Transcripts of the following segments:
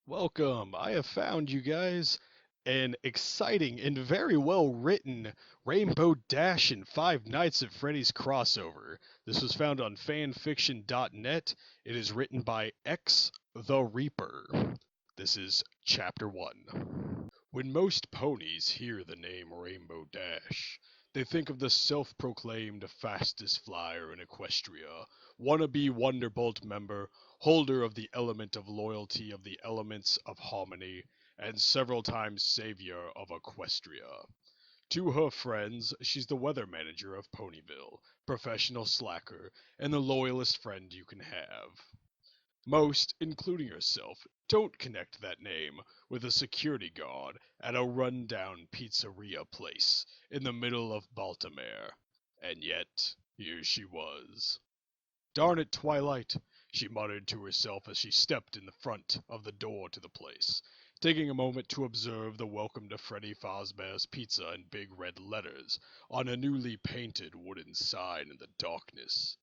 Welcome. I have found you guys an exciting and very well written Rainbow Dash and Five Nights at Freddy's crossover. This was found on fanfiction.net. It is written by X the Reaper. This is Chapter 1. When most ponies hear the name Rainbow Dash, they think of the self proclaimed fastest flyer in Equestria, wannabe Wonderbolt member, holder of the element of loyalty of the elements of harmony, and several times savior of Equestria. To her friends, she's the weather manager of Ponyville, professional slacker, and the loyalist friend you can have. Most, including herself, don't connect that name with a security guard at a rundown pizzeria place in the middle of Baltimore. And yet, here she was. Darn it, Twilight, she muttered to herself as she stepped in the front of the door to the place, taking a moment to observe the welcome to Freddy Fazbear's Pizza in big red letters on a newly painted wooden sign in the darkness.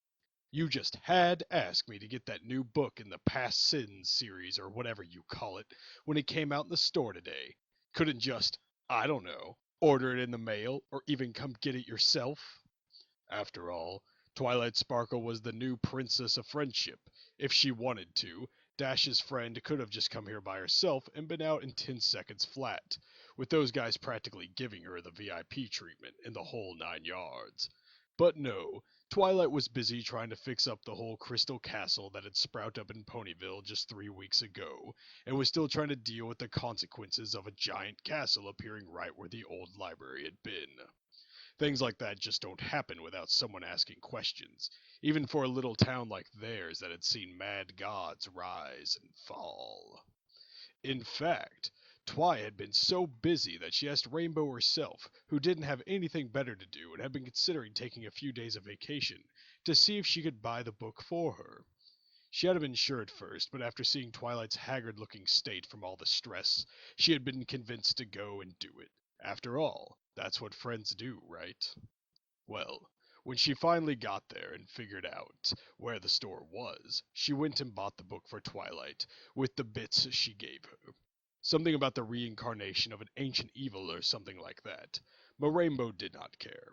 You just had to ask me to get that new book in the Past Sins series or whatever you call it when it came out in the store today. Couldn't just, I don't know, order it in the mail or even come get it yourself? After all, Twilight Sparkle was the new princess of friendship. If she wanted to, Dash's friend could have just come here by herself and been out in 10 seconds flat, with those guys practically giving her the VIP treatment in the whole 9 yards. But no, Twilight was busy trying to fix up the whole crystal castle that had sprouted up in Ponyville just 3 weeks ago, and was still trying to deal with the consequences of a giant castle appearing right where the old library had been. Things like that just don't happen without someone asking questions, even for a little town like theirs that had seen mad gods rise and fall. In fact, Twi had been so busy that she asked Rainbow herself, who didn't have anything better to do and had been considering taking a few days of vacation, to see if she could buy the book for her. She had been sure at first, but after seeing Twilight's haggard looking state from all the stress, she had been convinced to go and do it. After all, that's what friends do, right? Well, when she finally got there and figured out where the store was, she went and bought the book for Twilight, with the bits she gave her. Something about the reincarnation of an ancient evil or something like that. But Rainbow did not care.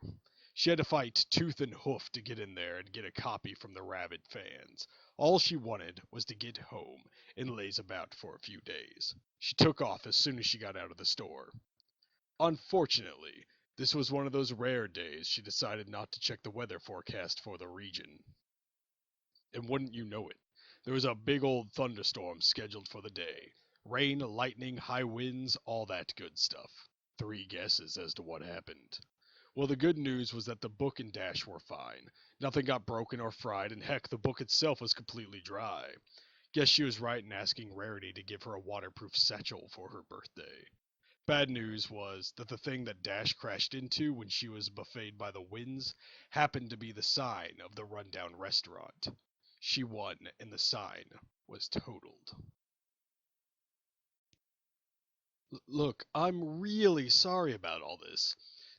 She had to fight tooth and hoof to get in there and get a copy from the rabid fans. All she wanted was to get home and laze about for a few days. She took off as soon as she got out of the store. Unfortunately, this was one of those rare days she decided not to check the weather forecast for the region. And wouldn't you know it, there was a big old thunderstorm scheduled for the day. Rain, lightning, high winds, all that good stuff. Three guesses as to what happened. Well, the good news was that the book and Dash were fine. Nothing got broken or fried, and heck, the book itself was completely dry. Guess she was right in asking Rarity to give her a waterproof satchel for her birthday. Bad news was that the thing that Dash crashed into when she was buffeted by the winds happened to be the sign of the rundown restaurant. She won, and the sign was totaled. Look, I'm really sorry about all this,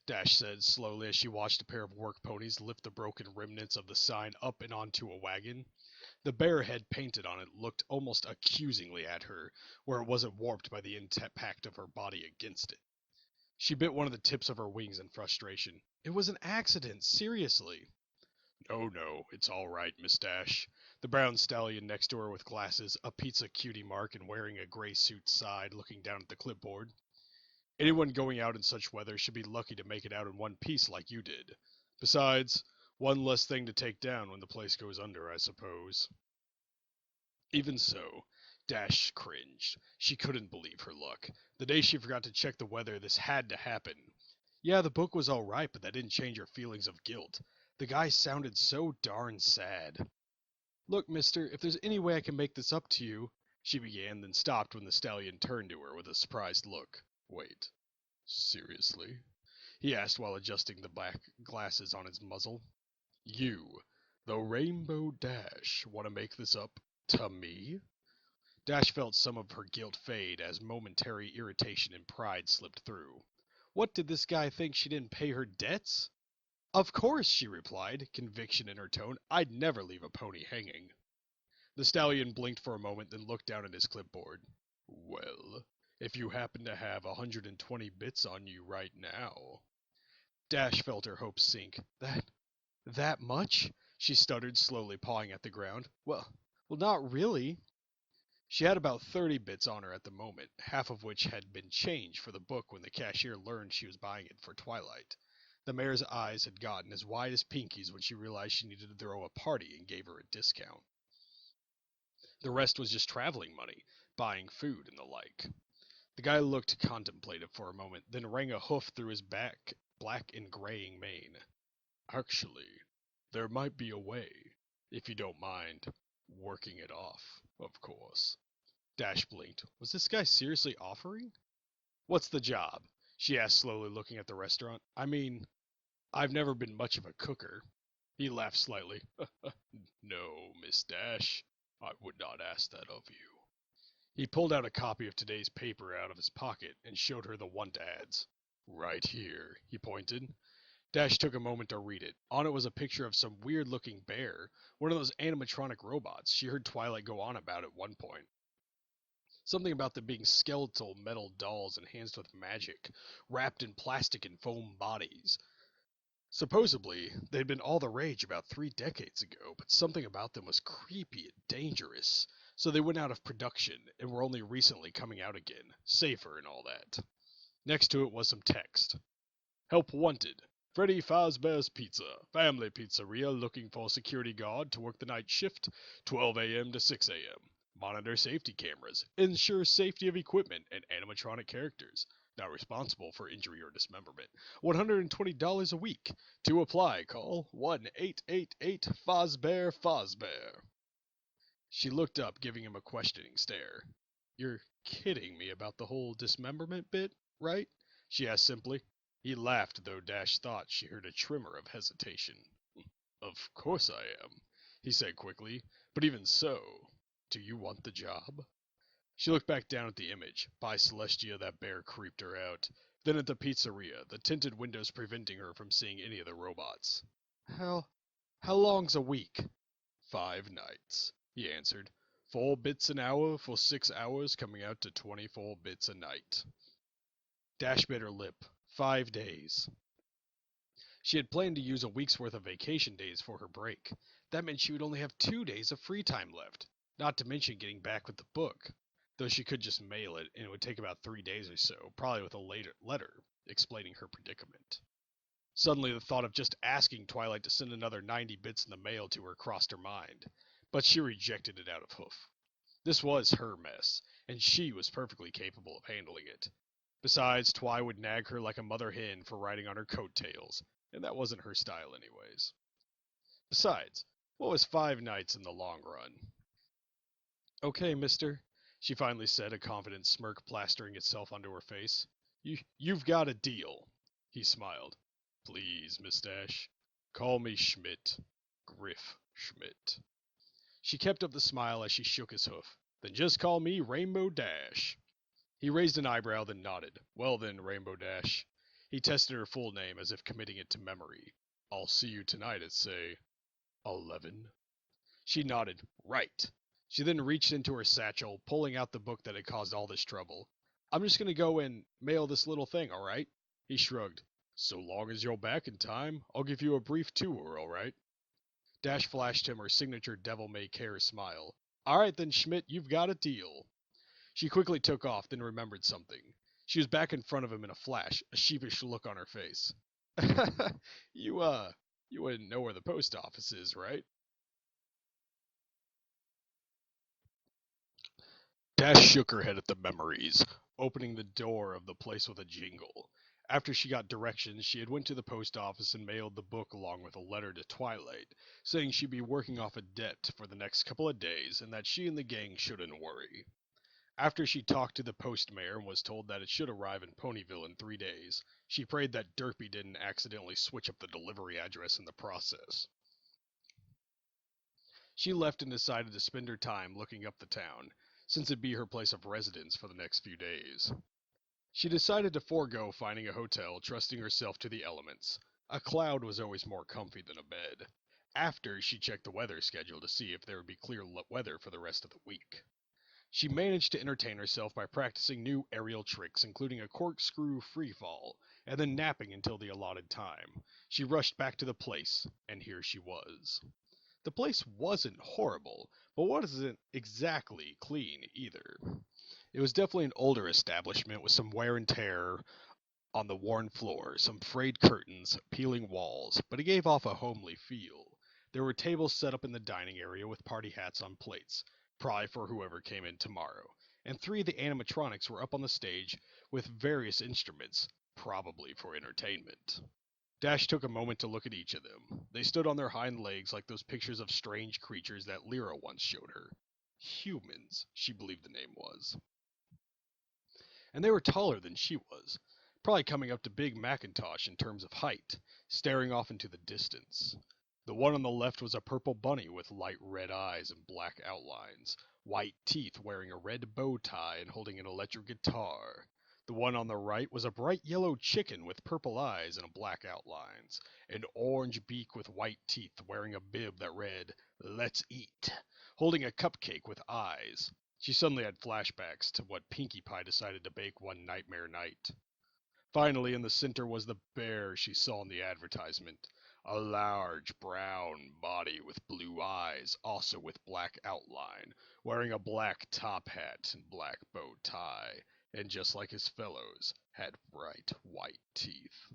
Dash said slowly as she watched a pair of work ponies lift the broken remnants of the sign up and onto a wagon. The bear head painted on it looked almost accusingly at her, where it wasn't warped by the impact of her body against it. She bit one of the tips of her wings in frustration. It was an accident, seriously. No, no, it's all right, Miss Dash. The brown stallion next to her with glasses, a pizza cutie mark, and wearing a gray suit sighed, looking down at the clipboard. Anyone going out in such weather should be lucky to make it out in one piece like you did. Besides, one less thing to take down when the place goes under, I suppose. Even so, Dash cringed. She couldn't believe her luck. The day she forgot to check the weather, this had to happen. Yeah, the book was alright, but that didn't change her feelings of guilt. The guy sounded so darn sad. Look, mister, if there's any way I can make this up to you, she began, then stopped when the stallion turned to her with a surprised look. Wait, seriously? He asked while adjusting the black glasses on his muzzle. You, the Rainbow Dash, want to make this up to me? Dash felt some of her guilt fade as momentary irritation and pride slipped through. What did this guy think she didn't pay her debts? Of course, she replied, conviction in her tone. I'd never leave a pony hanging. The stallion blinked for a moment, then looked down at his clipboard. Well, if you happen to have 120 bits on you right now. Dash felt her hopes sink. That much? She stuttered, slowly pawing at the ground. Well, not really. She had about 30 bits on her at the moment, half of which had been changed for the book when the cashier learned she was buying it for Twilight. The mayor's eyes had gotten as wide as Pinky's when she realized she needed to throw a party and gave her a discount. The rest was just traveling money, buying food and the like. The guy looked contemplative for a moment, then rang a hoof through his back, black and graying mane. Actually, there might be a way, if you don't mind working it off, of course. Dash blinked. Was this guy seriously offering? What's the job? She asked slowly, looking at the restaurant. I mean, I've never been much of a cooker. He laughed slightly. No, Miss Dash, I would not ask that of you. He pulled out a copy of today's paper out of his pocket and showed her the want ads. Right here, he pointed. Dash took a moment to read it. On it was a picture of some weird-looking bear, one of those animatronic robots she heard Twilight go on about at one point. Something about them being skeletal metal dolls enhanced with magic, wrapped in plastic and foam bodies. Supposedly, they'd been all the rage about 3 decades ago, but something about them was creepy and dangerous, so they went out of production and were only recently coming out again, safer and all that. Next to it was some text. Help wanted. Freddy Fazbear's Pizza, family pizzeria looking for security guard to work the night shift, 12 a.m. to 6 a.m. Monitor safety cameras, ensure safety of equipment and animatronic characters. Not responsible for injury or dismemberment. $120 a week. To apply, call 1-888-Fazbear. She looked up, giving him a questioning stare. You're kidding me about the whole dismemberment bit, right? She asked simply. He laughed, though Dash thought she heard a tremor of hesitation. Of course I am, he said quickly, but even so, do you want the job? She looked back down at the image. By Celestia, that bear creeped her out. Then at the pizzeria, the tinted windows preventing her from seeing any of the robots. How long's a week? 5 nights, he answered. 4 bits an hour for 6 hours, coming out to 24 bits a night. Dash bit her lip. 5 days. She had planned to use a week's worth of vacation days for her break. That meant she would only have 2 days of free time left, not to mention getting back with the book, though she could just mail it, and it would take about 3 days or so, probably with a later letter explaining her predicament. Suddenly the thought of just asking Twilight to send another 90 bits in the mail to her crossed her mind, but she rejected it out of hoof. This was her mess, and she was perfectly capable of handling it. Besides, Twi would nag her like a mother hen for riding on her coattails, and that wasn't her style anyways. Besides, what was 5 nights in the long run? Okay, mister, she finally said, a confident smirk plastering itself onto her face. You've got a deal. He smiled. Please, Miss Dash, call me Schmidt. Griff Schmidt. She kept up the smile as she shook his hoof. Then just call me Rainbow Dash. He raised an eyebrow, then nodded. Well then, Rainbow Dash. He tested her full name as if committing it to memory. I'll see you tonight at, say, 11. She nodded. Right. She then reached into her satchel, pulling out the book that had caused all this trouble. I'm just going to go and mail this little thing, all right? He shrugged. So long as you're back in time, I'll give you a brief tour, all right? Dash flashed him her signature devil-may-care smile. All right then, Schmidt, you've got a deal. She quickly took off, then remembered something. She was back in front of him in a flash, a sheepish look on her face. You wouldn't know where the post office is, right? Dash shook her head at the memories, opening the door of the place with a jingle. After she got directions, she had went to the post office and mailed the book along with a letter to Twilight, saying she'd be working off a debt for the next couple of days and that she and the gang shouldn't worry. After she talked to the postmaster and was told that it should arrive in Ponyville in 3 days, she prayed that Derpy didn't accidentally switch up the delivery address in the process. She left and decided to spend her time looking up the town, since it'd be her place of residence for the next few days. She decided to forego finding a hotel, trusting herself to the elements. A cloud was always more comfy than a bed. After, she checked the weather schedule to see if there would be clear weather for the rest of the week. She managed to entertain herself by practicing new aerial tricks, including a corkscrew freefall, and then napping until the allotted time. She rushed back to the place, and here she was. The place wasn't horrible, but wasn't exactly clean either. It was definitely an older establishment with some wear and tear on the worn floor, some frayed curtains, peeling walls, but it gave off a homely feel. There were tables set up in the dining area with party hats on plates, probably for whoever came in tomorrow, and three of the animatronics were up on the stage with various instruments, probably for entertainment. Dash took a moment to look at each of them. They stood on their hind legs like those pictures of strange creatures that Lyra once showed her. Humans, she believed the name was. And they were taller than she was, probably coming up to Big Macintosh in terms of height, staring off into the distance. The one on the left was a purple bunny with light red eyes and black outlines, white teeth, wearing a red bow tie and holding an electric guitar. The one on the right was a bright yellow chicken with purple eyes and black outlines, an orange beak with white teeth, wearing a bib that read, "Let's eat," holding a cupcake with eyes. She suddenly had flashbacks to what Pinkie Pie decided to bake one nightmare night. Finally, in the center was the bear she saw in the advertisement. A large brown body with blue eyes, also with black outline, wearing a black top hat and black bow tie, and just like his fellows, had bright white teeth.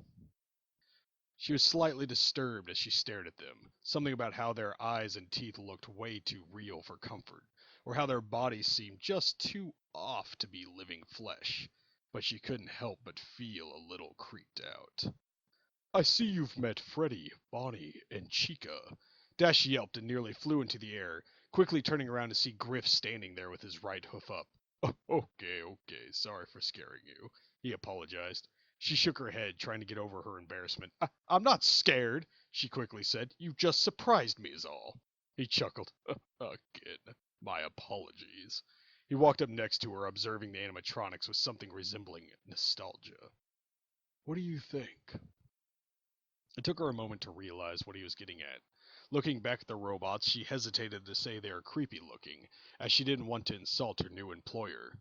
She was slightly disturbed as she stared at them, something about how their eyes and teeth looked way too real for comfort, or how their bodies seemed just too off to be living flesh, but she couldn't help but feel a little creeped out. "I see you've met Freddy, Bonnie, and Chica." Dash yelped and nearly flew into the air, quickly turning around to see Griff standing there with his right hoof up. "Oh, okay, sorry for scaring you," he apologized. She shook her head, trying to get over her embarrassment. "I'm not scared," she quickly said. "You just surprised me is all." He chuckled. "Again, my apologies." He walked up next to her, observing the animatronics with something resembling nostalgia. "What do you think?" It took her a moment to realize what he was getting at. Looking back at the robots, she hesitated to say they were creepy looking, as she didn't want to insult her new employer.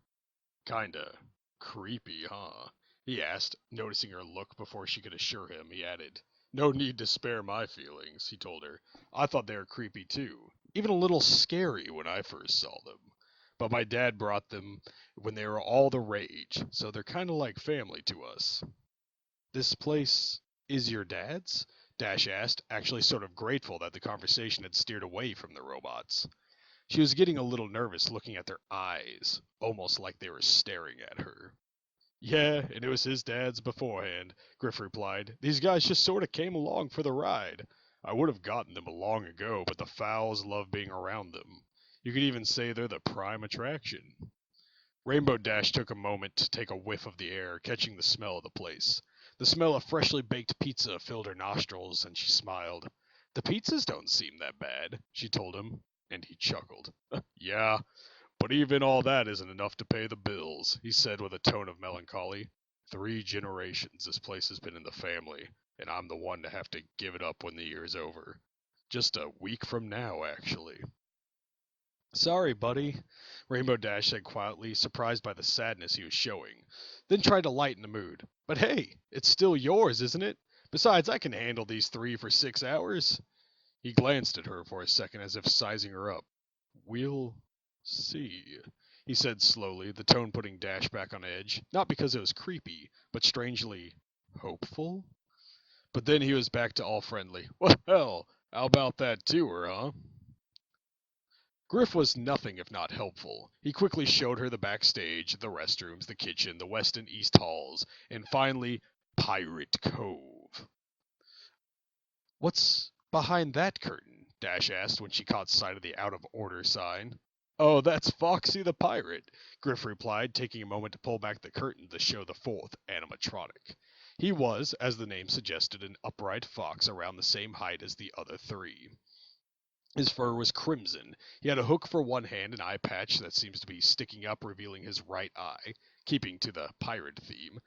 "Kinda creepy, huh?" he asked, noticing her look before she could assure him. He added, "No need to spare my feelings," he told her. "I thought they were creepy too, even a little scary when I first saw them. But my dad brought them when they were all the rage, so they're kinda like family to us." "This place is your dad's?" Dash asked, actually sort of grateful that the conversation had steered away from the robots. She was getting a little nervous looking at their eyes, almost like they were staring at her. "Yeah, and it was his dad's beforehand," Griff replied. "These guys just sort of came along for the ride. I would have gotten them long ago, but the fowls love being around them. You could even say they're the prime attraction." Rainbow Dash took a moment to take a whiff of the air, catching the smell of the place. The smell of freshly baked pizza filled her nostrils, and she smiled. "The pizzas don't seem that bad," she told him, and he chuckled. "Yeah, but even all that isn't enough to pay the bills," he said with a tone of melancholy. "3 generations this place has been in the family, and I'm the one to have to give it up when the year's over. Just a week from now, actually." "Sorry, buddy," Rainbow Dash said quietly, surprised by the sadness he was showing, then tried to lighten the mood. "But hey, it's still yours, isn't it? Besides, I can handle these 3 for 6 hours." He glanced at her for a second as if sizing her up. "We'll see," he said slowly, the tone putting Dash back on edge, not because it was creepy, but strangely hopeful. But then he was back to all friendly. "Well, how about that tour, huh?" Griff was nothing if not helpful. He quickly showed her the backstage, the restrooms, the kitchen, the west and east halls, and finally, Pirate Cove. "What's behind that curtain?" Dash asked when she caught sight of the out of order sign. "Oh, that's Foxy the Pirate," Griff replied, taking a moment to pull back the curtain to show the 4th animatronic. He was, as the name suggested, an upright fox around the same height as the other 3. His fur was crimson. He had a hook for one hand, an eye patch that seems to be sticking up, revealing his right eye, keeping to the pirate theme,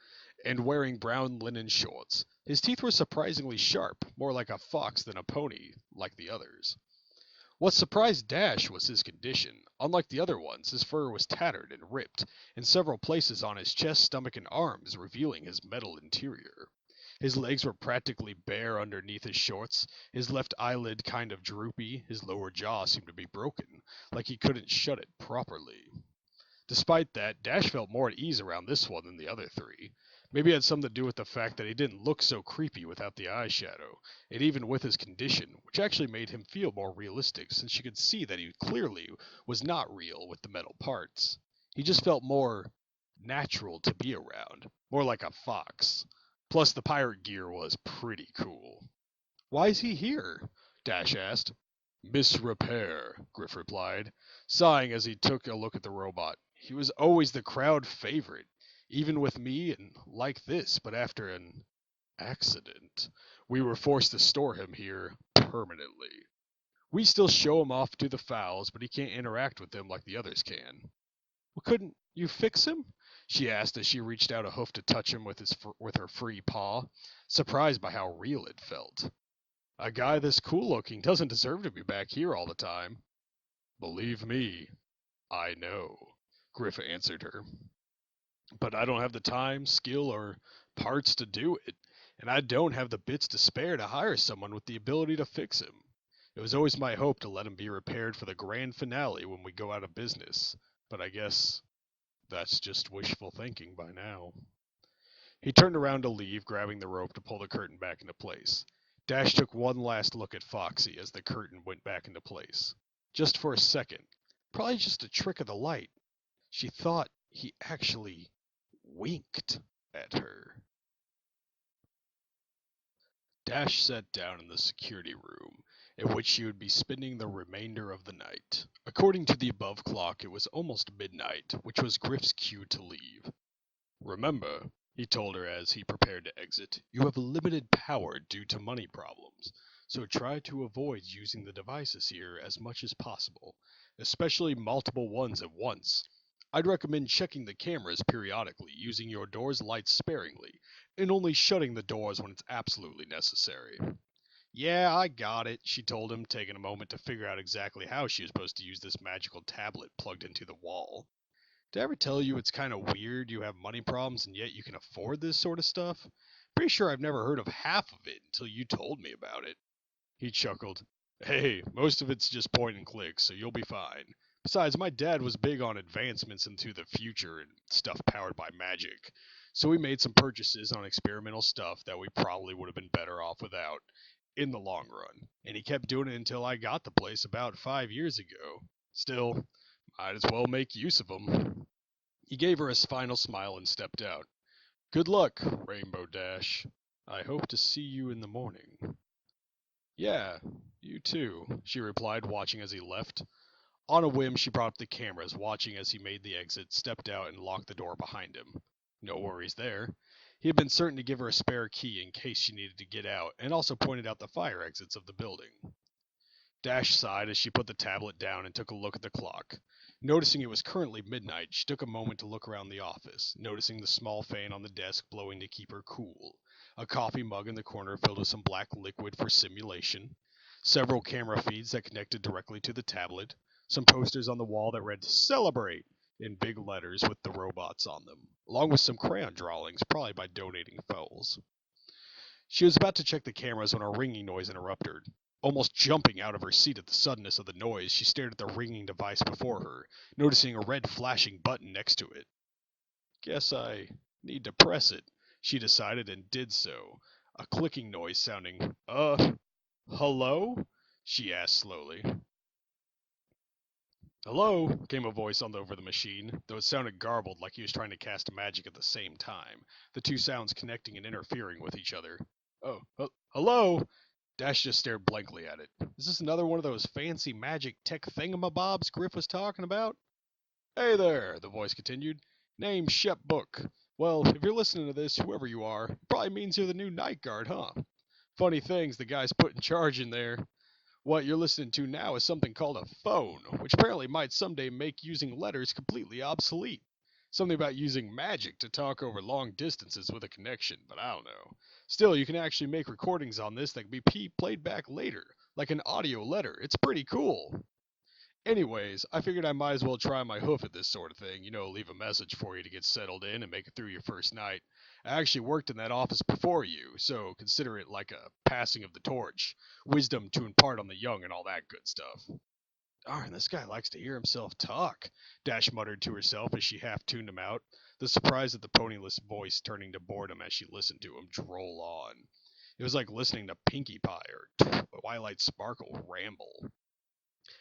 and wearing brown linen shorts. His teeth were surprisingly sharp, more like a fox than a pony, like the others. What surprised Dash was his condition. Unlike the other ones, his fur was tattered and ripped, in several places on his chest, stomach, and arms, revealing his metal interior. His legs were practically bare underneath his shorts, his left eyelid kind of droopy, his lower jaw seemed to be broken, like he couldn't shut it properly. Despite that, Dash felt more at ease around this one than the other three. Maybe it had something to do with the fact that he didn't look so creepy without the eyeshadow, and even with his condition, which actually made him feel more realistic since you could see that he clearly was not real with the metal parts. He just felt more natural to be around, more like a fox. Plus, the pirate gear was pretty cool. Why is he here? Dash asked. Misrepair, Griff replied, sighing as he took a look at the robot. He was always the crowd favorite, even with me and like this, but after an accident, we were forced to store him here permanently. We still show him off to the fowls, but he can't interact with them like the others can. Well, couldn't you fix him? She asked as she reached out a hoof to touch him with her free paw, surprised by how real it felt. A guy this cool looking doesn't deserve to be back here all the time. Believe me, I know, Griff answered her. But I don't have the time, skill, or parts to do it, and I don't have the bits to spare to hire someone with the ability to fix him. It was always my hope to let him be repaired for the grand finale when we go out of business, but I guess that's just wishful thinking by now. He turned around to leave, grabbing the rope to pull the curtain back into place. Dash took one last look at Foxy as the curtain went back into place. Just for a second. Probably just a trick of the light. She thought he actually winked at her. Dash sat down in the security room, in which she would be spending the remainder of the night. According to the above clock, it was almost midnight, which was Griff's cue to leave. Remember, he told her as he prepared to exit, you have limited power due to money problems, so try to avoid using the devices here as much as possible, especially multiple ones at once. I'd recommend checking the cameras periodically, using your door's lights sparingly, and only shutting the doors when it's absolutely necessary. Yeah, I got it, she told him, taking a moment to figure out exactly how she was supposed to use this magical tablet plugged into the wall. Did I ever tell you it's kind of weird you have money problems and yet you can afford this sort of stuff? Pretty sure I've never heard of half of it until you told me about it. He chuckled. Hey, most of it's just point and click, so you'll be fine. Besides, my dad was big on advancements into the future and stuff powered by magic, so we made some purchases on experimental stuff that we probably would have been better off without, in the long run, and he kept doing it until I got the place about 5 years ago. Still, might as well make use of them. He gave her a final smile and stepped out. Good luck, Rainbow Dash. I hope to see you in the morning. Yeah, you too, she replied, watching as he left. On a whim, she brought up the cameras, watching as he made the exit, stepped out, and locked the door behind him. No worries there. He had been certain to give her a spare key in case she needed to get out, and also pointed out the fire exits of the building. Dash sighed as she put the tablet down and took a look at the clock. Noticing it was currently midnight, she took a moment to look around the office, noticing the small fan on the desk blowing to keep her cool, a coffee mug in the corner filled with some black liquid for simulation, several camera feeds that connected directly to the tablet, some posters on the wall that read "Celebrate" in big letters with the robots on them, along with some crayon drawings, probably by donating fowls. She was about to check the cameras when a ringing noise interrupted her. Almost jumping out of her seat at the suddenness of the noise, she stared at the ringing device before her, noticing a red flashing button next to it. Guess I need to press it, she decided, and did so, a clicking noise sounding, hello? She asked slowly. Hello, came a voice over the machine, though it sounded garbled like he was trying to cast magic at the same time, the two sounds connecting and interfering with each other. Oh, hello? Dash just stared blankly at it. Is this another one of those fancy magic tech thingamabobs Griff was talking about? Hey there, the voice continued. Name's Shep Book. Well, if you're listening to this, whoever you are, it probably means you're the new night guard, huh? Funny things the guys put in charge in there. What you're listening to now is something called a phone, which apparently might someday make using letters completely obsolete. Something about using magic to talk over long distances with a connection, but I don't know. Still, you can actually make recordings on this that can be played back later, like an audio letter. It's pretty cool. Anyways, I figured I might as well try my hoof at this sort of thing, leave a message for you to get settled in and make it through your first night. I actually worked in that office before you, so consider it like a passing of the torch. Wisdom to impart on the young and all that good stuff. Darn, this guy likes to hear himself talk, Dash muttered to herself as she half tuned him out, the surprise of the ponyless voice turning to boredom as she listened to him droll on. It was like listening to Pinkie Pie or Twilight Sparkle ramble.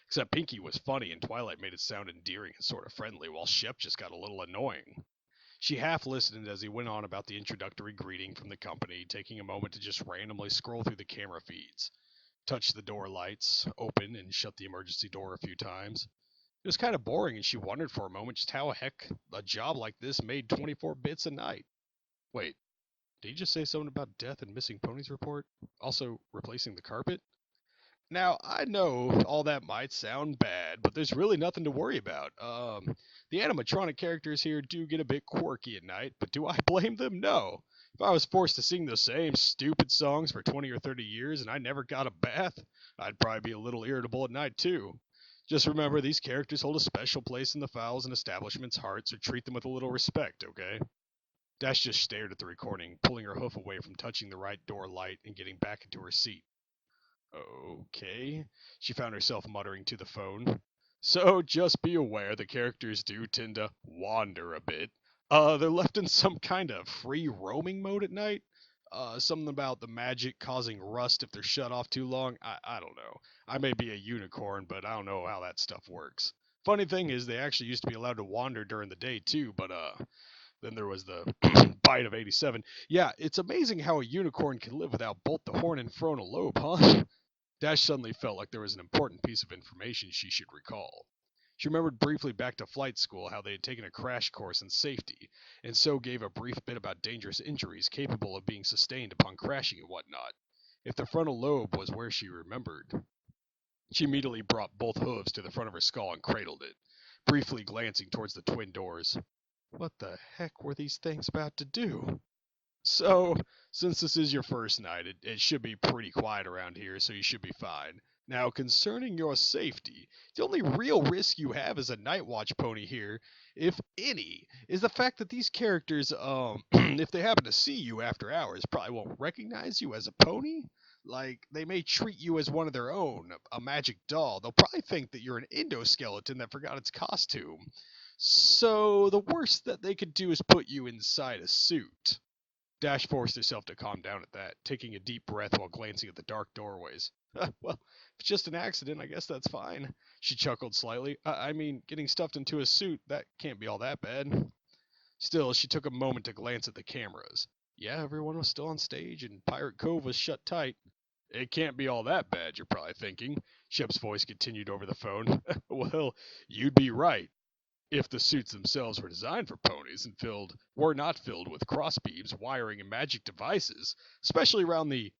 Except Pinkie was funny and Twilight made it sound endearing and sort of friendly, while Shep just got a little annoying. She half listened as he went on about the introductory greeting from the company, taking a moment to just randomly scroll through the camera feeds, touch the door lights, open and shut the emergency door a few times. It was kind of boring, and she wondered for a moment just how the heck a job like this made 24 bits a night. Wait, did he just say something about death and missing ponies report? Also, replacing the carpet? Now, I know all that might sound bad, but there's really nothing to worry about. The animatronic characters here do get a bit quirky at night, but do I blame them? No. If I was forced to sing the same stupid songs for 20 or 30 years and I never got a bath, I'd probably be a little irritable at night too. Just remember, these characters hold a special place in the fowls and establishment's hearts, so treat them with a little respect, okay? Dash just stared at the recording, pulling her hoof away from touching the right door light and getting back into her seat. Okay, she found herself muttering to the phone. So just be aware the characters do tend to wander a bit. They're left in some kind of free roaming mode at night. Something about the magic causing rust if they're shut off too long. I don't know. I may be a unicorn, but I don't know how that stuff works. Funny thing is, they actually used to be allowed to wander during the day too, but then there was the bite of 87. Yeah, it's amazing how a unicorn can live without both the horn and frontal lobe, huh? Dash suddenly felt like there was an important piece of information she should recall. She remembered briefly back to flight school how they had taken a crash course in safety, and so gave a brief bit about dangerous injuries capable of being sustained upon crashing and whatnot. If the frontal lobe was where she remembered, she immediately brought both hooves to the front of her skull and cradled it, briefly glancing towards the twin doors. What the heck were these things about to do? So, since this is your first night, it should be pretty quiet around here, so you should be fine. Now, concerning your safety, the only real risk you have as a night watch pony here, if any, is the fact that these characters, if they happen to see you after hours, probably won't recognize you as a pony. Like, they may treat you as one of their own, a magic doll. They'll probably think that you're an endoskeleton that forgot its costume. So, the worst that they could do is put you inside a suit. Dash forced herself to calm down at that, taking a deep breath while glancing at the dark doorways. Well, if it's just an accident, I guess that's fine. She chuckled slightly. I mean, getting stuffed into a suit, that can't be all that bad. Still, she took a moment to glance at the cameras. Yeah, everyone was still on stage, and Pirate Cove was shut tight. It can't be all that bad, you're probably thinking. Shep's voice continued over the phone. Well, you'd be right if the suits themselves were designed for ponies and were not filled with crossbeams, wiring, and magic devices, especially around the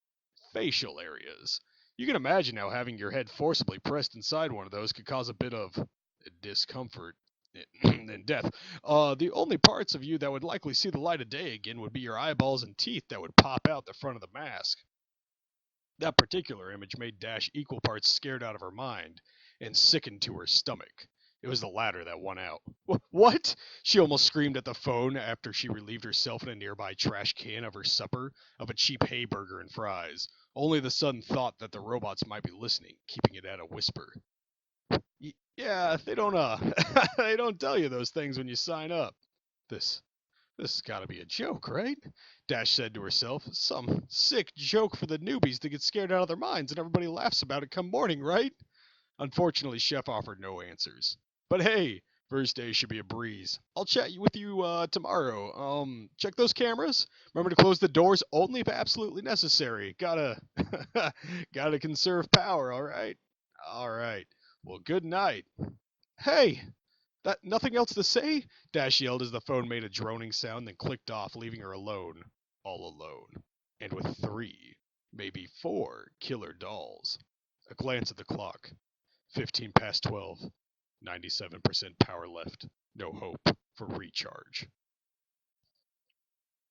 facial areas. You can imagine how having your head forcibly pressed inside one of those could cause a bit of discomfort and death. The only parts of you that would likely see the light of day again would be your eyeballs and teeth that would pop out the front of the mask. That particular image made Dash equal parts scared out of her mind and sickened to her stomach. It was the latter that won out. What? She almost screamed at the phone after she relieved herself in a nearby trash can of her supper of a cheap hay burger and fries. Only the sudden thought that the robots might be listening, keeping it at a whisper. Yeah, they don't they don't tell you those things when you sign up. This this has got to be a joke, right? Dash said to herself. Some sick joke for the newbies to get scared out of their minds and everybody laughs about it come morning, right? Unfortunately, Chef offered no answers. But hey, first day should be a breeze. I'll chat with you tomorrow. Check those cameras. Remember to close the doors only if absolutely necessary. Gotta conserve power, all right? All right. Well, good night. Hey, that nothing else to say? Dash yelled as the phone made a droning sound, then clicked off, leaving her alone. All alone. And with 3, maybe 4 killer dolls. A glance at the clock. 15 past 12. 97% power left. No hope for recharge.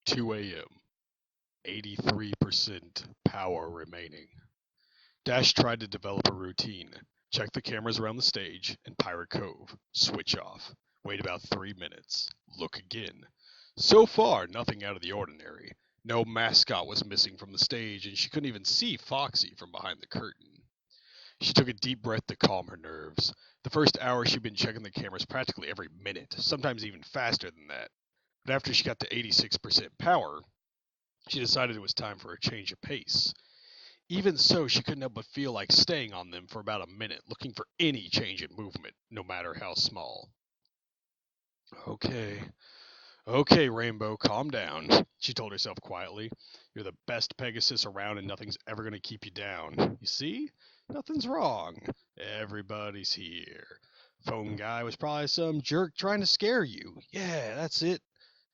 2 a.m. 83% power remaining. Dash tried to develop a routine. Check the cameras around the stage and Pirate Cove. Switch off. Wait about 3 minutes. Look again. So far, nothing out of the ordinary. No mascot was missing from the stage, and she couldn't even see Foxy from behind the curtain. She took a deep breath to calm her nerves. The first hour she'd been checking the cameras practically every minute, sometimes even faster than that. But after she got to 86% power, she decided it was time for a change of pace. Even so, she couldn't help but feel like staying on them for about a minute, looking for any change in movement, no matter how small. Okay, okay, Rainbow, calm down, she told herself quietly. You're the best Pegasus around and nothing's ever going to keep you down. You see? Nothing's wrong. Everybody's here. Phone guy was probably some jerk trying to scare you. Yeah, that's it.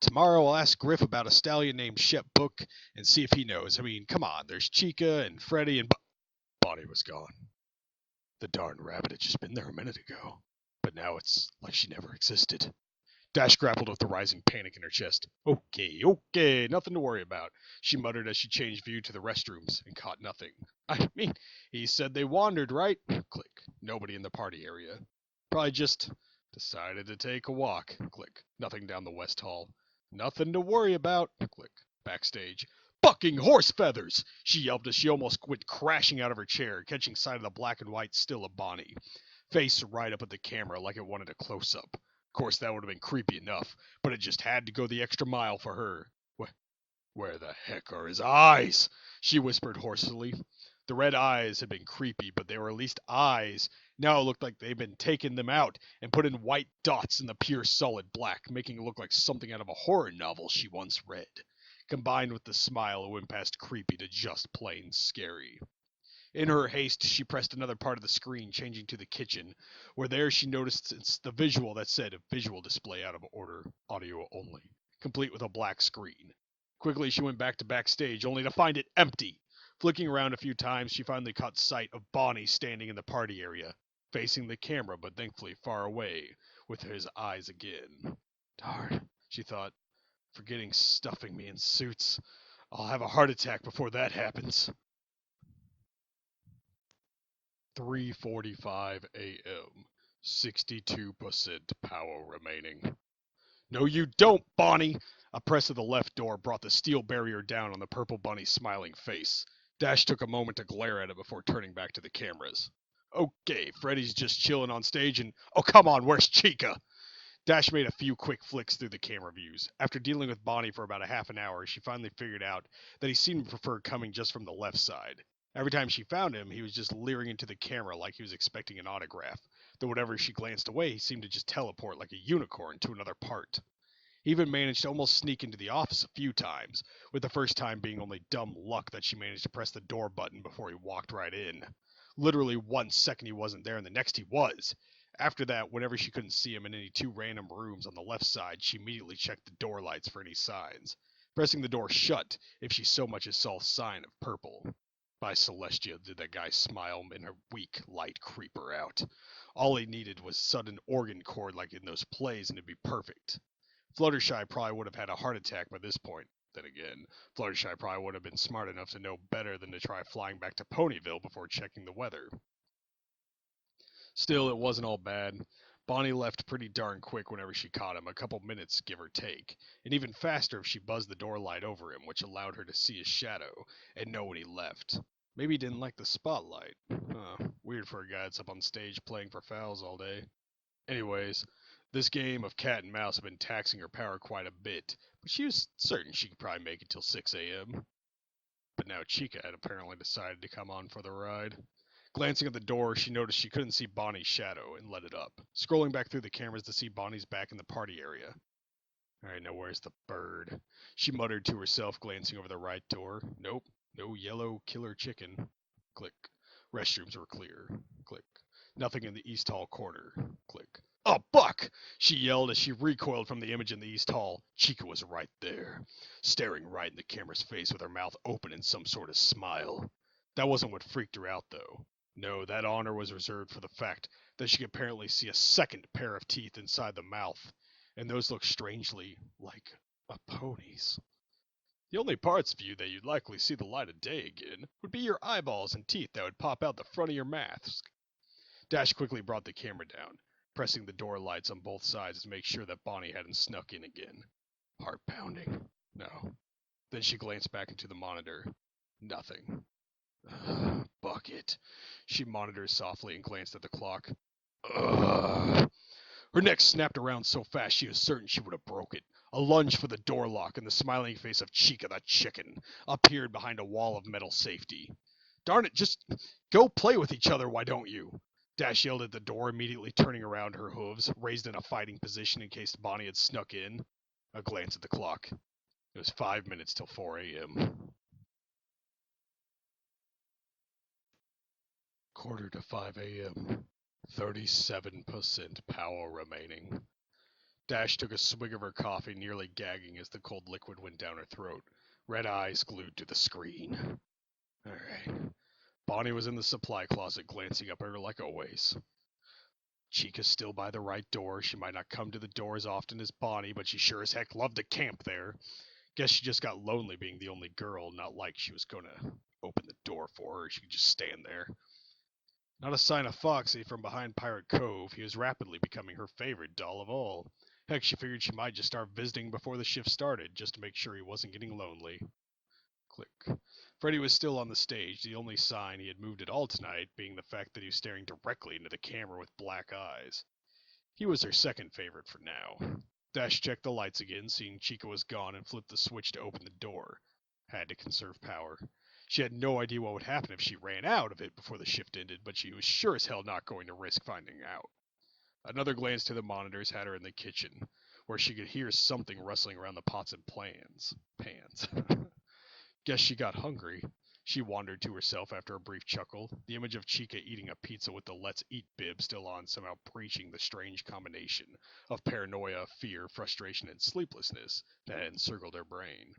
Tomorrow I'll ask Griff about a stallion named Shep Book and see if he knows. I mean, come on, there's Chica and Freddy and Bonnie was gone. The darn rabbit had just been there a minute ago. But now it's like she never existed. Dash grappled with the rising panic in her chest. Okay, okay, nothing to worry about, she muttered as she changed view to the restrooms and caught nothing. I mean, he said they wandered, right? Click. Nobody in the party area. Probably just decided to take a walk. Click. Nothing down the west hall. Nothing to worry about. Click. Backstage. Fucking horse feathers! She yelped as she almost went crashing out of her chair, catching sight of the black and white still of Bonnie. Face right up at the camera like it wanted a close-up. Of course, that would have been creepy enough, but it just had to go the extra mile for her. Where the heck are his eyes? She whispered hoarsely. The red eyes had been creepy, but they were at least eyes. Now it looked like they'd been taken them out and put in white dots in the pure solid black, making it look like something out of a horror novel she once read. Combined with the smile, it went past creepy to just plain scary. In her haste, she pressed another part of the screen, changing to the kitchen, where there she noticed the visual that said visual display out of order, audio only, complete with a black screen. Quickly, she went back to backstage, only to find it empty. Flicking around a few times, she finally caught sight of Bonnie standing in the party area, facing the camera, but thankfully far away, with his eyes again. Darn, she thought, forgetting stuffing me in suits. I'll have a heart attack before that happens. 3:45 a.m. 62% power remaining. No, you don't, Bonnie! A press of the left door brought the steel barrier down on the purple bunny's smiling face. Dash took a moment to glare at it before turning back to the cameras. Okay, Freddy's just chilling on stage and... Oh, come on, where's Chica? Dash made a few quick flicks through the camera views. After dealing with Bonnie for about a half an hour, she finally figured out that he seemed to prefer coming just from the left side. Every time she found him, he was just leering into the camera like he was expecting an autograph, though whenever she glanced away, he seemed to just teleport like a unicorn to another part. He even managed to almost sneak into the office a few times, with the first time being only dumb luck that she managed to press the door button before he walked right in. Literally 1 second he wasn't there and the next he was. After that, whenever she couldn't see him in any two random rooms on the left side, she immediately checked the door lights for any signs, pressing the door shut if she so much as saw a sign of purple. By Celestia did that guy smile and her weak light creep her out. All he needed was sudden organ chord like in those plays and it'd be perfect. Fluttershy probably would have had a heart attack by this point. Then again, Fluttershy probably would have been smart enough to know better than to try flying back to Ponyville before checking the weather. Still, it wasn't all bad. Bonnie left pretty darn quick whenever she caught him, a couple minutes give or take, and even faster if she buzzed the door light over him, which allowed her to see his shadow and know when he left. Maybe he didn't like the spotlight. Weird for a guy that's up on stage playing for fouls all day. Anyways, this game of cat and mouse had been taxing her power quite a bit, but she was certain she could probably make it till 6 a.m. But now Chica had apparently decided to come on for the ride. Glancing at the door, she noticed she couldn't see Bonnie's shadow and let it up, scrolling back through the cameras to see Bonnie's back in the party area. Alright, now where's the bird? She muttered to herself, glancing over the right door. Nope, no yellow killer chicken. Click. Restrooms were clear. Click. Nothing in the East Hall corner. Click. Oh, Buck! She yelled as she recoiled from the image in the East Hall. Chica was right there, staring right in the camera's face with her mouth open in some sort of smile. That wasn't what freaked her out, though. No, that honor was reserved for the fact that she could apparently see a second pair of teeth inside the mouth, and those looked strangely like a pony's. The only parts of you that you'd likely see the light of day again would be your eyeballs and teeth that would pop out the front of your mask. Dash quickly brought the camera down, pressing the door lights on both sides to make sure that Bonnie hadn't snuck in again. Heart pounding. No. Then she glanced back into the monitor. Nothing. Bucket. She monitored softly and glanced at the clock. Ugh. Her neck snapped around so fast she was certain she would have broke it. A lunge for the door lock, and the smiling face of Chica the chicken appeared behind a wall of metal safety. Darn it, just go play with each other, why don't you? Dash yelled at the door, immediately turning around, her hooves raised in a fighting position in case Bonnie had snuck in. A glance at the clock. It was 5 minutes till 4 a.m. Quarter to 5 a.m. 37% power remaining. Dash took a swig of her coffee, nearly gagging as the cold liquid went down her throat, red eyes glued to the screen. All right. Bonnie was in the supply closet, glancing up at her like always. Chica's still by the right door. She might not come to the door as often as Bonnie, but she sure as heck loved to camp there. Guess she just got lonely being the only girl, not like she was gonna open the door for her. She could just stand there. Not a sign of Foxy from behind Pirate Cove. He was rapidly becoming her favorite doll of all. Heck, she figured she might just start visiting before the shift started, just to make sure he wasn't getting lonely. Click. Freddy was still on the stage, the only sign he had moved at all tonight being the fact that he was staring directly into the camera with black eyes. He was her second favorite for now. Dash checked the lights again, seeing Chica was gone, and flipped the switch to open the door. Had to conserve power. She had no idea what would happen if she ran out of it before the shift ended, but she was sure as hell not going to risk finding out. Another glance to the monitors had her in the kitchen, where she could hear something rustling around the pots and pans. Guess she got hungry. She wondered to herself after a brief chuckle, the image of Chica eating a pizza with the Let's Eat bib still on, somehow preaching the strange combination of paranoia, fear, frustration, and sleeplessness that had encircled her brain.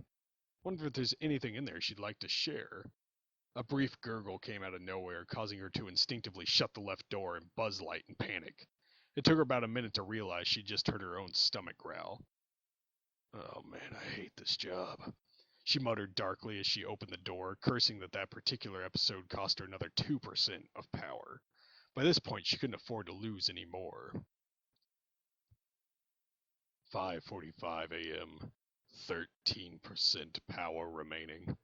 Wonder if there's anything in there she'd like to share. A brief gurgle came out of nowhere, causing her to instinctively shut the left door and buzz light in panic. It took her about a minute to realize she'd just heard her own stomach growl. Oh man, I hate this job. She muttered darkly as she opened the door, cursing that particular episode cost her another 2% of power. By this point, she couldn't afford to lose any more. 5:45 a.m. 13% power remaining.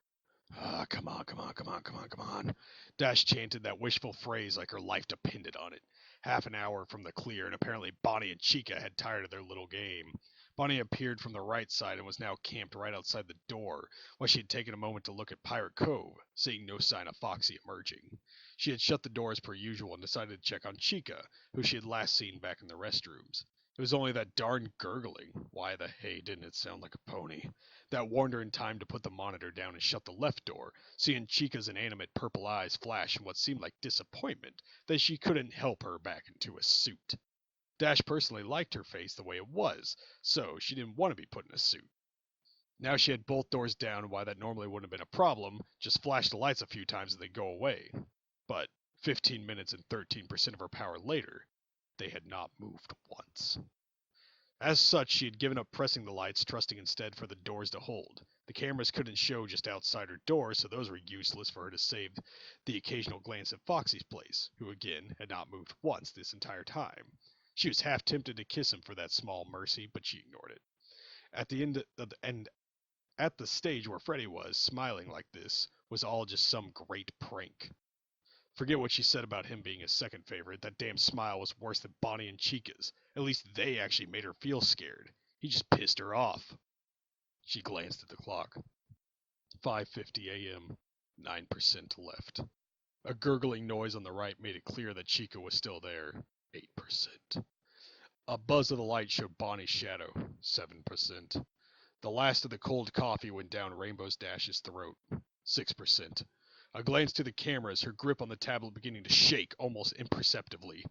Come on. Dash chanted that wishful phrase like her life depended on it. Half an hour from the clear, and apparently Bonnie and Chica had tired of their little game. Bonnie appeared from the right side and was now camped right outside the door, while she had taken a moment to look at Pirate Cove, seeing no sign of Foxy emerging. She had shut the door as per usual and decided to check on Chica, who she had last seen back in the restrooms. It was only that darn gurgling. Why the hay didn't it sound like a pony? That warned her in time to put the monitor down and shut the left door, seeing Chica's inanimate purple eyes flash in what seemed like disappointment that she couldn't help her back into a suit. Dash personally liked her face the way it was, so she didn't want to be put in a suit. Now she had both doors down, why that normally wouldn't have been a problem, just flash the lights a few times and they'd go away. But 15 minutes and 13% of her power later, they had not moved once. As such, she had given up pressing the lights, trusting instead for the doors to hold. The cameras couldn't show just outside her door, so those were useless for her to save the occasional glance at Foxy's place, who again had not moved once this entire time. She was half tempted to kiss him for that small mercy, but she ignored it. At the stage where Freddy was, smiling like this was all just some great prank. Forget what she said about him being his second favorite. That damn smile was worse than Bonnie and Chica's. At least they actually made her feel scared. He just pissed her off. She glanced at the clock. 5:50 a.m. 9% left. A gurgling noise on the right made it clear that Chica was still there. 8%. A buzz of the light showed Bonnie's shadow. 7%. The last of the cold coffee went down Rainbow's Dash's throat. 6%. A glance to the cameras, her grip on the tablet beginning to shake almost imperceptibly.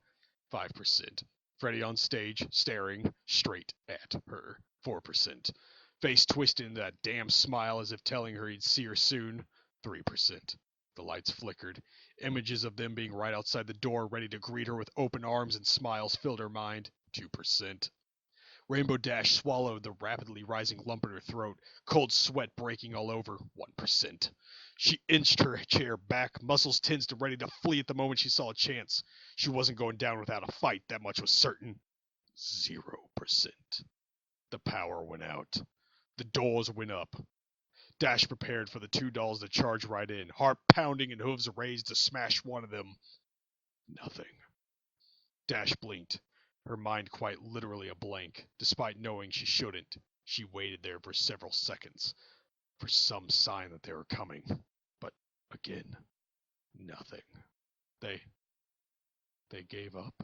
5%. Freddy on stage, staring straight at her. 4%. Face twisted into that damn smile as if telling her he'd see her soon. 3%. The lights flickered. Images of them being right outside the door, ready to greet her with open arms and smiles, filled her mind. 2%. Rainbow Dash swallowed the rapidly rising lump in her throat, cold sweat breaking all over. 1%. She inched her chair back, muscles tensed and ready to flee at the moment she saw a chance. She wasn't going down without a fight, that much was certain. 0%. The power went out. The doors went up. Dash prepared for the two dolls to charge right in, heart pounding and hooves raised to smash one of them. Nothing. Dash blinked, her mind quite literally a blank. Despite knowing she shouldn't, she waited there for several seconds, for some sign that they were coming. But again, nothing. They gave up.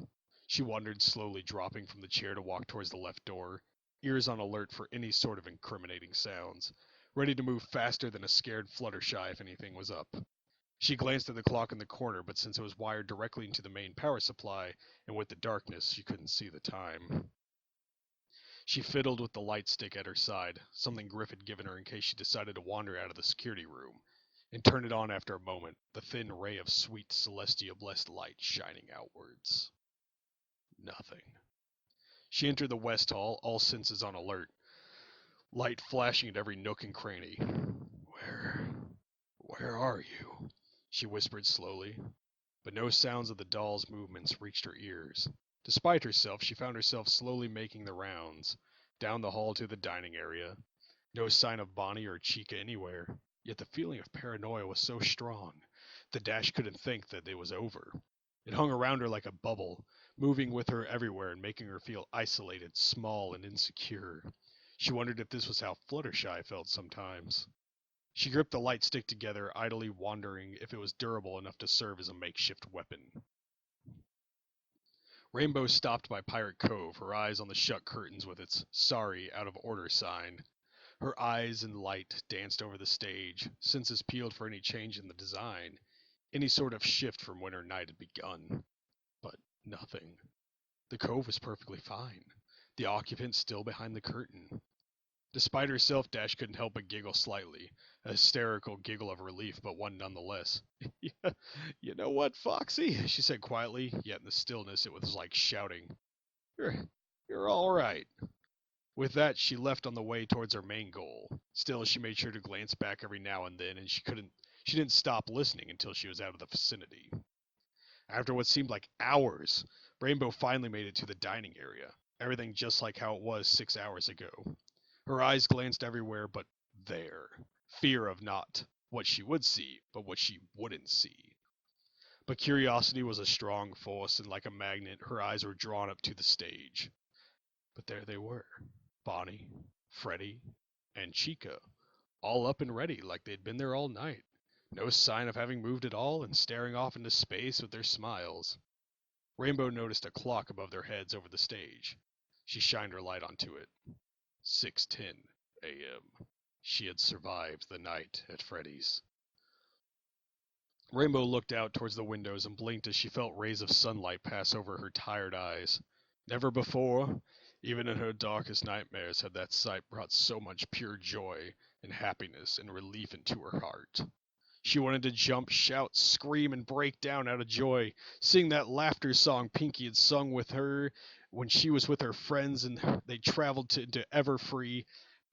She wondered, slowly dropping from the chair to walk towards the left door, ears on alert for any sort of incriminating sounds, ready to move faster than a scared Fluttershy if anything was up. She glanced at the clock in the corner, but since it was wired directly into the main power supply, and with the darkness, she couldn't see the time. She fiddled with the light stick at her side, something Griff had given her in case she decided to wander out of the security room, and turned it on after a moment, the thin ray of sweet celestial blessed light shining outwards. Nothing. She entered the West Hall, all senses on alert, light flashing at every nook and cranny. Where are you? She whispered slowly, but no sounds of the doll's movements reached her ears. Despite herself, she found herself slowly making the rounds, down the hall to the dining area. No sign of Bonnie or Chica anywhere, yet the feeling of paranoia was so strong that Dash couldn't think that it was over. It hung around her like a bubble, moving with her everywhere and making her feel isolated, small, and insecure. She wondered if this was how Fluttershy felt sometimes. She gripped the light stick together, idly wondering if it was durable enough to serve as a makeshift weapon. Rainbow stopped by Pirate Cove, her eyes on the shut curtains with its sorry, out of order sign. Her eyes and light danced over the stage, senses peeled for any change in the design, any sort of shift from when her night had begun. But nothing. The cove was perfectly fine, the occupant still behind the curtain. Despite herself, Dash couldn't help but giggle slightly, a hysterical giggle of relief, but one nonetheless. Yeah, you know what, Foxy? She said quietly, yet in the stillness it was like shouting. You're all right. With that, she left on the way towards her main goal. Still, she made sure to glance back every now and then, and she didn't stop listening until she was out of the vicinity. After what seemed like hours, Rainbow finally made it to the dining area, everything just like how it was 6 hours ago. Her eyes glanced everywhere but there. Fear of not what she would see, but what she wouldn't see. But curiosity was a strong force, and like a magnet, her eyes were drawn up to the stage. But there they were, Bonnie, Freddy, and Chica, all up and ready like they'd been there all night. No sign of having moved at all, and staring off into space with their smiles. Rainbow noticed a clock above their heads over the stage. She shined her light onto it. 6:10 a.m. She had survived the night at Freddy's. Rainbow looked out towards the windows and blinked as she felt rays of sunlight pass over her tired eyes. Never before, even in her darkest nightmares, had that sight brought so much pure joy and happiness and relief into her heart. She wanted to jump, shout, scream, and break down out of joy, sing that laughter song Pinky had sung with her when she was with her friends and they traveled into Everfree,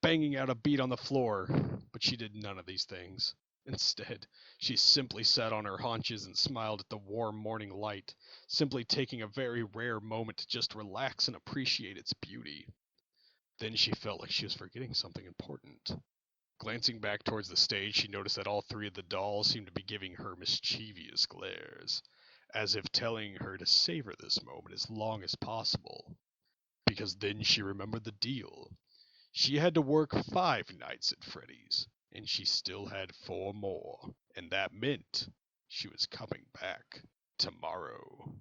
banging out a beat on the floor. But she did none of these things. Instead, she simply sat on her haunches and smiled at the warm morning light, simply taking a very rare moment to just relax and appreciate its beauty. Then she felt like she was forgetting something important. Glancing back towards the stage, she noticed that all three of the dolls seemed to be giving her mischievous glares, as if telling her to savor this moment as long as possible. Because then she remembered the deal. She had to work 5 nights at Freddy's, and she still had 4 more, and that meant she was coming back tomorrow.